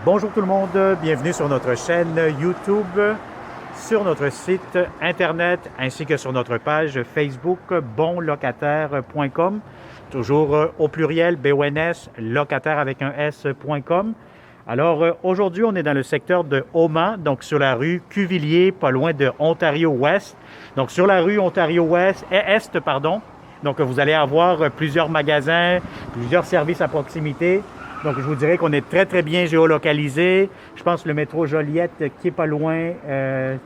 Bonjour tout le monde, bienvenue sur notre chaîne YouTube, sur notre site internet ainsi que sur notre page Facebook bonlocataire.com, toujours au pluriel BONS, locataire avec un S.com. Aujourd'hui, on est dans le secteur de Homan, donc sur la rue Cuvillier, pas loin de Ontario-Ouest. Donc sur la rue Ontario-Ouest, Est, pardon. Donc vous allez avoir plusieurs magasins, plusieurs services à proximité. Donc, je vous dirais qu'on est très, très bien géolocalisé. Je pense que le métro Joliette qui est pas loin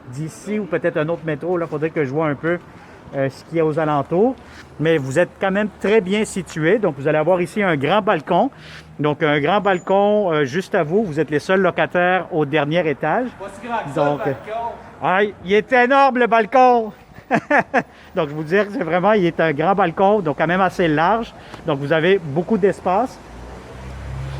d'ici ou peut-être un autre métro. Là, il faudrait que je vois un peu ce qu'il y a aux alentours. Mais vous êtes quand même très bien situé. Donc, vous allez avoir ici un grand balcon. Donc, un grand balcon juste à vous. Vous êtes les seuls locataires au dernier étage. Pas si grand que ça, le balcon. Il est énorme, le balcon! Donc, je vous dirais que c'est vraiment, il est un grand balcon, donc quand même assez large. Donc, vous avez beaucoup d'espace.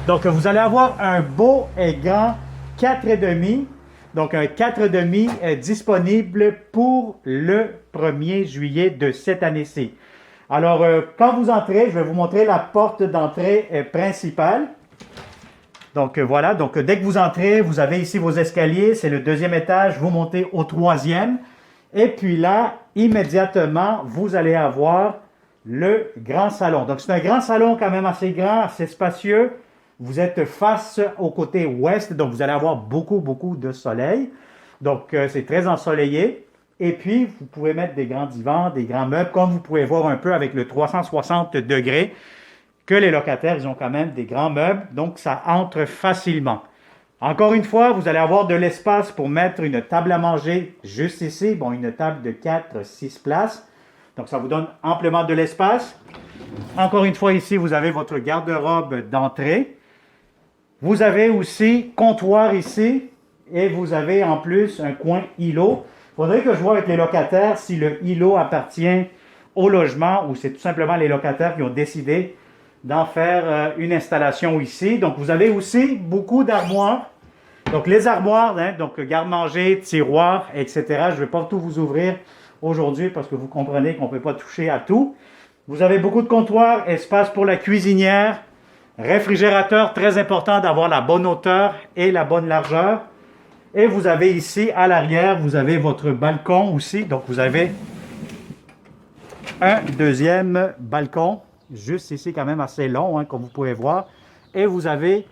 Donc, vous allez avoir un beau et grand 4,5. Donc, un 4,5 disponible pour le 1er juillet de cette année-ci. Alors, quand vous entrez, je vais vous montrer la porte d'entrée principale. Donc, voilà. Donc, dès que vous entrez, vous avez ici vos escaliers. C'est le 2e étage. Vous montez au 3e. Et puis là, immédiatement, vous allez avoir le grand salon. Donc, c'est un grand salon quand même assez grand, assez spacieux. Vous êtes face au côté ouest, donc vous allez avoir beaucoup de soleil. Donc, c'est très ensoleillé. Et puis, vous pouvez mettre des grands divans, des grands meubles, comme vous pouvez voir un peu avec le 360 degrés, que les locataires, ils ont quand même des grands meubles, donc ça entre facilement. Encore une fois, vous allez avoir de l'espace pour mettre une table à manger juste ici. Bon, une table de 4-6 places. Donc, ça vous donne amplement de l'espace. Encore une fois, ici, vous avez votre garde-robe d'entrée. Vous avez aussi comptoir ici et vous avez en plus un coin îlot. Il faudrait que je vois avec les locataires si le îlot appartient au logement ou c'est tout simplement les locataires qui ont décidé d'en faire une installation ici. Donc, vous avez aussi beaucoup d'armoires. Donc, les armoires, donc garde-manger, tiroirs, etc. Je ne vais pas tout vous ouvrir aujourd'hui parce que vous comprenez qu'on ne peut pas toucher à tout. Vous avez beaucoup de comptoirs, espace pour la cuisinière, réfrigérateur, très important d'avoir la bonne hauteur et la bonne largeur. Et vous avez ici, à l'arrière, vous avez votre balcon aussi. Donc, vous avez un deuxième balcon, juste ici quand même assez long, comme vous pouvez voir. Et vous avez,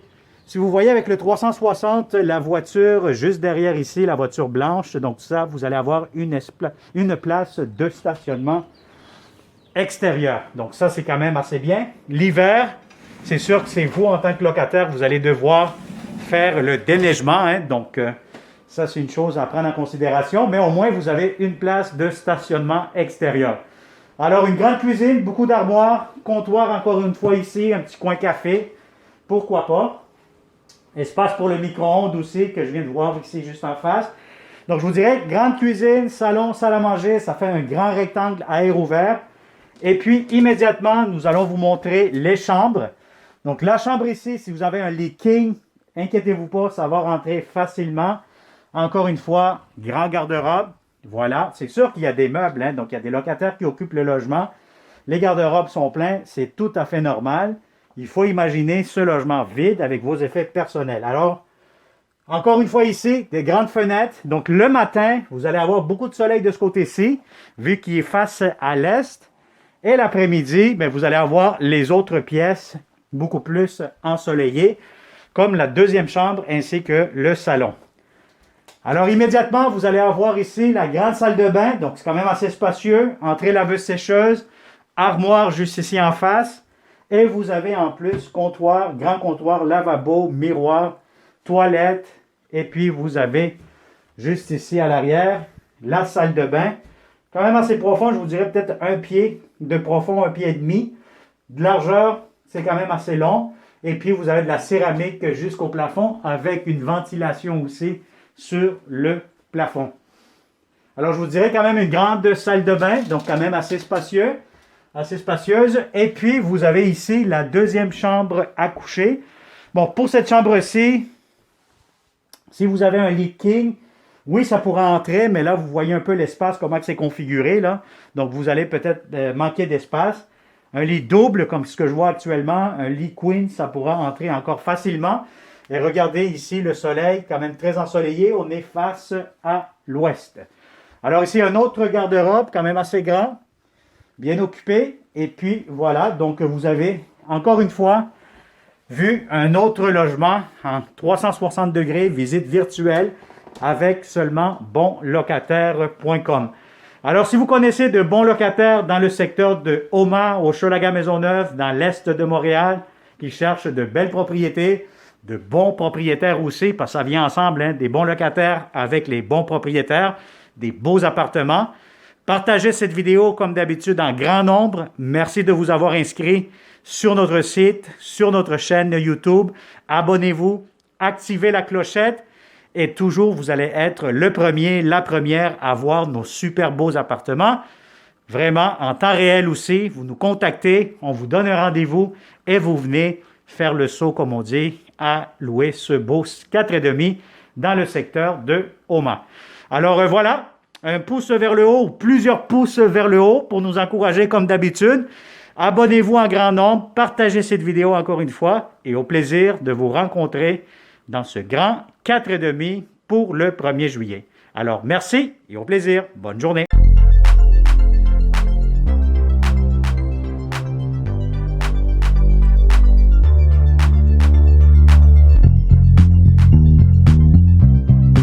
si vous voyez avec le 360, la voiture juste derrière ici, la voiture blanche. Donc, tout ça, vous allez avoir une place de stationnement extérieur. Donc, ça, c'est quand même assez bien. L'hiver, c'est sûr que c'est vous, en tant que locataire, vous allez devoir faire le déneigement. Donc, ça, c'est une chose à prendre en considération. Mais au moins, vous avez une place de stationnement extérieur. Alors, une grande cuisine, beaucoup d'armoires, comptoir encore une fois ici, un petit coin café. Pourquoi pas? Espace pour le micro-ondes aussi, que je viens de voir ici juste en face. Donc, je vous dirais, grande cuisine, salon, salle à manger, ça fait un grand rectangle à air ouvert. Et puis, immédiatement, nous allons vous montrer les chambres. Donc, la chambre ici, si vous avez un lit king, inquiétez-vous pas, ça va rentrer facilement. Encore une fois, grand garde-robe. Voilà, c'est sûr qu'il y a des meubles, donc il y a des locataires qui occupent le logement. Les garde-robes sont pleins, c'est tout à fait normal. Il faut imaginer ce logement vide avec vos effets personnels. Alors, encore une fois ici, des grandes fenêtres. Donc, le matin, vous allez avoir beaucoup de soleil de ce côté-ci, vu qu'il est face à l'est. Et l'après-midi, vous allez avoir les autres pièces beaucoup plus ensoleillées, comme la deuxième chambre ainsi que le salon. Alors, immédiatement, vous allez avoir ici la grande salle de bain. Donc, c'est quand même assez spacieux. Entrée laveuse-sécheuse, armoire juste ici en face. Et vous avez en plus comptoir, grand comptoir, lavabo, miroir, toilette. Et puis, vous avez juste ici à l'arrière la salle de bain. Quand même assez profond, je vous dirais peut-être un pied de profond, un pied et demi. De largeur, c'est quand même assez long. Et puis, vous avez de la céramique jusqu'au plafond avec une ventilation aussi sur le plafond. Alors, je vous dirais quand même une grande salle de bain, donc quand même assez spacieux, assez spacieuse. Et puis, vous avez ici la deuxième chambre à coucher. Bon, pour cette chambre-ci, si vous avez un lit king, oui, ça pourra entrer, mais là, vous voyez un peu l'espace, comment c'est configuré, là. Donc, vous allez peut-être manquer d'espace. Un lit double, comme ce que je vois actuellement, un lit queen, ça pourra entrer encore facilement. Et regardez ici le soleil, quand même très ensoleillé. On est face à l'ouest. Alors ici, un autre garde-robe, quand même assez grand, bien occupé. Et puis voilà, donc vous avez encore une fois vu un autre logement en 360 degrés, visite virtuelle avec seulement bonlocataire.com. Alors, si vous connaissez de bons locataires dans le secteur de Houma, Hochelaga-Maisonneuve, dans l'est de Montréal, qui cherchent de belles propriétés, de bons propriétaires aussi, parce que ça vient ensemble, hein, des bons locataires avec les bons propriétaires, des beaux appartements. Partagez cette vidéo comme d'habitude en grand nombre. Merci de vous avoir inscrit sur notre site, sur notre chaîne YouTube. Abonnez-vous, activez la clochette et toujours vous allez être le premier, la première à voir nos super beaux appartements. Vraiment, en temps réel aussi, vous nous contactez, on vous donne un rendez-vous et vous venez faire le saut, comme on dit, à louer ce beau 4,5 dans le secteur de Houma. Alors voilà, un pouce vers le haut ou plusieurs pouces vers le haut pour nous encourager comme d'habitude. Abonnez-vous en grand nombre, partagez cette vidéo encore une fois et au plaisir de vous rencontrer dans ce grand 4,5 pour le 1er juillet. Alors merci et au plaisir. Bonne journée.